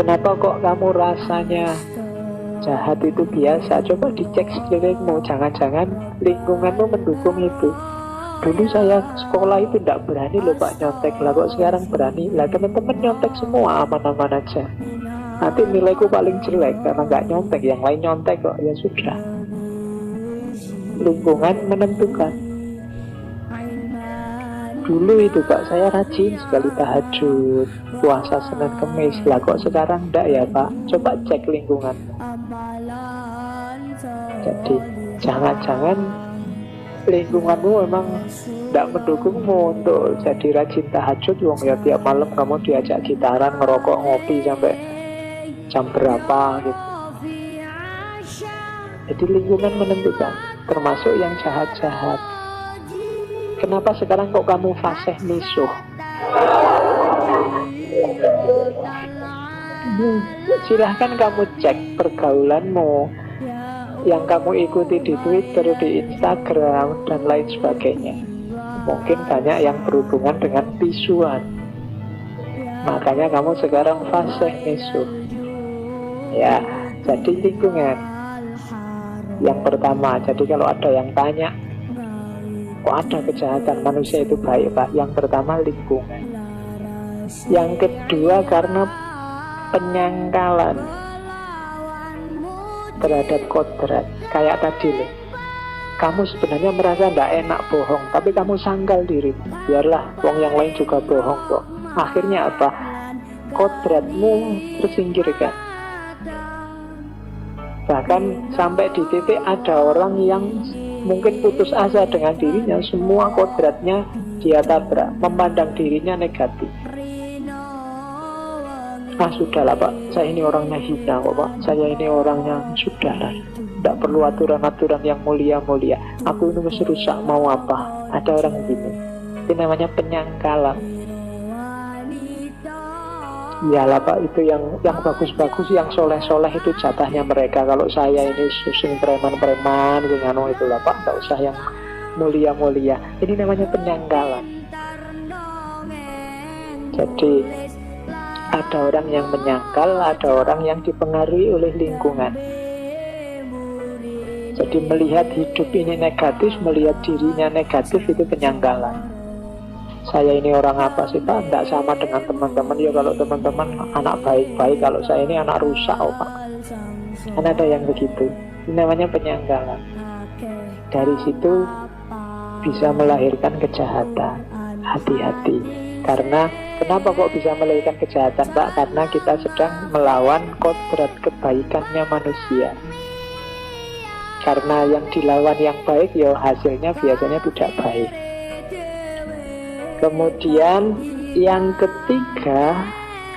Kenapa kok kamu rasanya jahat itu biasa? Coba dicek sekelilingmu, jangan-jangan lingkunganmu mendukung itu. Dulu saya sekolah itu tidak berani loh Pak nyontek, lah kok sekarang berani? Lah teman-teman nyontek semua aman-aman aja. Nanti nilaiku paling jelek karena nggak nyontek, yang lain nyontek kok. Ya sudah, lingkungan menentukan. Dulu itu Pak, saya rajin sekali tahajud, puasa Senin Kemis. Lah kok sekarang enggak ya Pak? Coba cek lingkungan. Jadi jangan-jangan lingkunganmu memang tidak mendukungmu untuk jadi rajin tahajud. Wong ya tiap malam kamu diajak gitaran, ngerokok, ngopi sampai jam berapa gitu. Jadi lingkungan menentukan, termasuk yang jahat-jahat. Kenapa sekarang kok kamu fasih misuh? Silahkan kamu cek pergaulanmu yang kamu ikuti di Twitter, di Instagram, dan lain sebagainya. Mungkin banyak yang berhubungan dengan pisuan. Makanya kamu sekarang fasih misuh. Ya, jadi lingkungan yang pertama. Jadi kalau ada yang tanya, kok ada kejahatan, manusia itu baik Pak? Yang pertama lingkungan. Yang kedua karena penyangkalan terhadap kodrat. Kayak tadi loh, kamu sebenarnya merasa tidak enak bohong, tapi kamu sangkal dirimu, biarlah wong yang lain juga bohong kok. Akhirnya apa? Kodratmu tersingkirkan. Bahkan sampai di titik ada orang yang mungkin putus asa dengan dirinya, semua kodratnya dia tabrak, memandang dirinya negatif. Sudahlah Pak, saya ini orangnya hina kok Pak, saya ini orangnya sudahlah, tidak perlu aturan-aturan yang mulia-mulia, aku ini masih rusak, mau apa? Ada orang begini. Itu namanya penyangkalan. Iyalah Pak, itu yang bagus-bagus, yang soleh-soleh itu jatahnya mereka. Kalau saya ini susung preman-preman dengan itulah Pak, tidak usah yang mulia-mulia. Ini namanya penyangkalan. Jadi ada orang yang menyangkal, ada orang yang dipengaruhi oleh lingkungan. Jadi melihat hidup ini negatif, melihat dirinya negatif, itu penyangkalan. Saya ini orang apa sih Pak? Tidak sama dengan teman-teman. Ya kalau teman-teman anak baik-baik, kalau saya ini anak rusak oh Pak. Kan ada yang begitu. Ini namanya penyangkalan. Dari situ bisa melahirkan kejahatan. Hati-hati. Karena kenapa kok bisa melahirkan kejahatan Pak? Karena kita sedang melawan kodrat kebaikannya manusia. Karena yang dilawan yang baik, ya hasilnya biasanya tidak baik. Kemudian yang ketiga,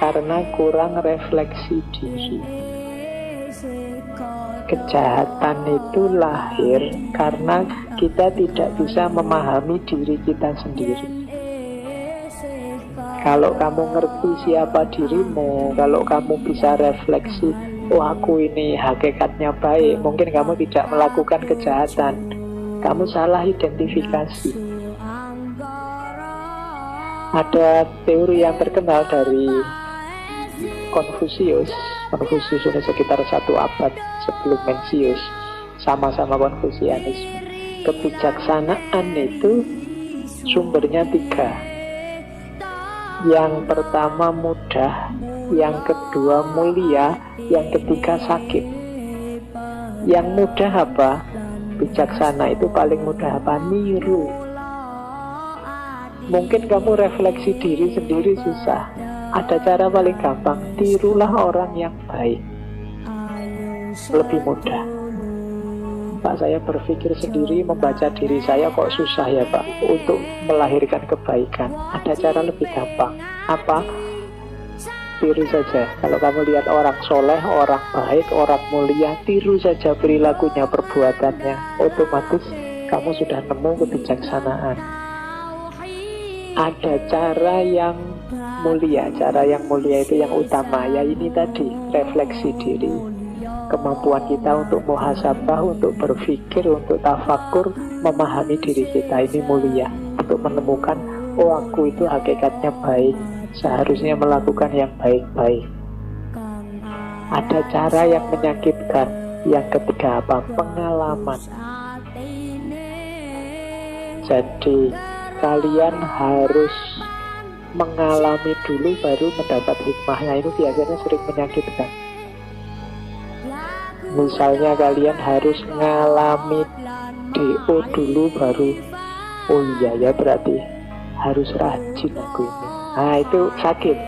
karena kurang refleksi diri. Kejahatan itu lahir karena kita tidak bisa memahami diri kita sendiri. Kalau kamu ngerti siapa dirimu, kalau kamu bisa refleksi, oh aku ini hakikatnya baik, mungkin kamu tidak melakukan kejahatan. Kamu salah identifikasi. Ada teori yang terkenal dari Konfusius. Konfusius ini sekitar 1 abad sebelum Mencius, sama-sama Konfusianisme. Kebijaksanaan itu sumbernya 3. Yang pertama mudah, yang kedua mulia, yang ketiga sakit. Yang mudah apa? Bijaksana itu paling mudah apa? Niru. Mungkin kamu refleksi diri sendiri susah. Ada cara paling gampang, tirulah orang yang baik. Lebih mudah. Pak, saya berpikir sendiri, membaca diri saya kok susah ya Pak untuk melahirkan kebaikan. Ada cara lebih gampang. Apa? Tiru saja. Kalau kamu lihat orang soleh, orang baik, orang mulia, tiru saja perilakunya, perbuatannya. Otomatis kamu sudah nemu kebijaksanaan. Ada cara yang mulia. Cara yang mulia itu yang utama. Ya ini tadi, refleksi diri. Kemampuan kita untuk muhasabah, untuk berpikir, untuk tafakur, memahami diri kita, ini mulia. Untuk menemukan, oh aku itu hakikatnya baik, seharusnya melakukan yang baik-baik. Ada cara yang menyakitkan. Yang ketiga apa? Pengalaman. Jadi kalian harus mengalami dulu baru mendapat hikmahnya. Itu biasanya sering menyakitkan. Misalnya kalian harus ngalami DO dulu baru, oh iya ya berarti harus rajin aku ini. Nah itu sakit.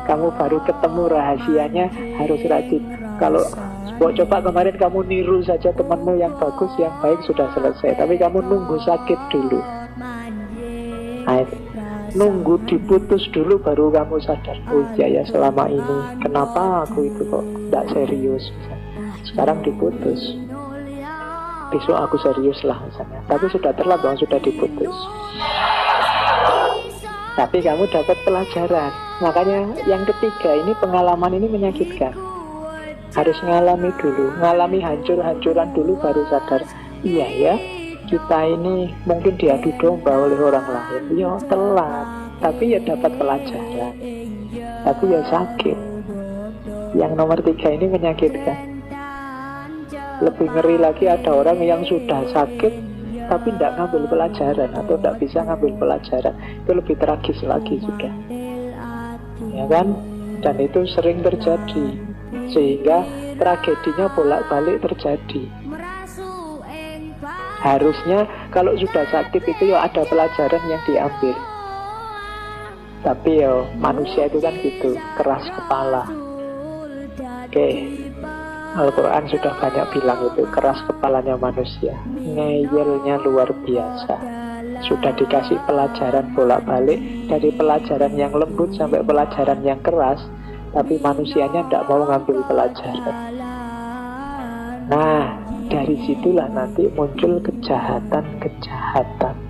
Kamu baru ketemu rahasianya harus rajin. Kalau coba kemarin kamu niru saja temanmu yang bagus, yang baik sudah selesai. Tapi kamu nunggu sakit dulu. Nah, nunggu diputus dulu baru kamu sadar, oh iya ya selama ini kenapa aku itu kok tidak serius. Sekarang diputus, besok aku serius lah misalnya. Tapi sudah terlambat, sudah diputus. Tapi kamu dapat pelajaran. Makanya yang ketiga ini, pengalaman ini menyakitkan. Harus ngalami dulu, ngalami hancur-hancuran dulu baru sadar, iya ya kita ini mungkin diadu domba oleh orang lain. Ya telat, tapi ya dapat pelajaran. Tapi ya sakit. Yang nomor 3 ini menyakitkan. Lebih ngeri lagi ada orang yang sudah sakit tapi tidak ngambil pelajaran atau tidak bisa ngambil pelajaran. Itu lebih tragis lagi sudah, ya kan? Dan itu sering terjadi, sehingga tragedinya bolak-balik terjadi. Harusnya kalau sudah sakit itu ya ada pelajaran yang diambil. Tapi ya manusia itu kan gitu, keras kepala. Oke, Al-Quran sudah banyak bilang itu, keras kepalanya manusia, ngeyelnya luar biasa. Sudah dikasih pelajaran bolak-balik, dari pelajaran yang lembut sampai pelajaran yang keras, tapi manusianya tidak mau ngambil pelajaran. Nah, dari situlah nanti muncul kejahatan-kejahatan.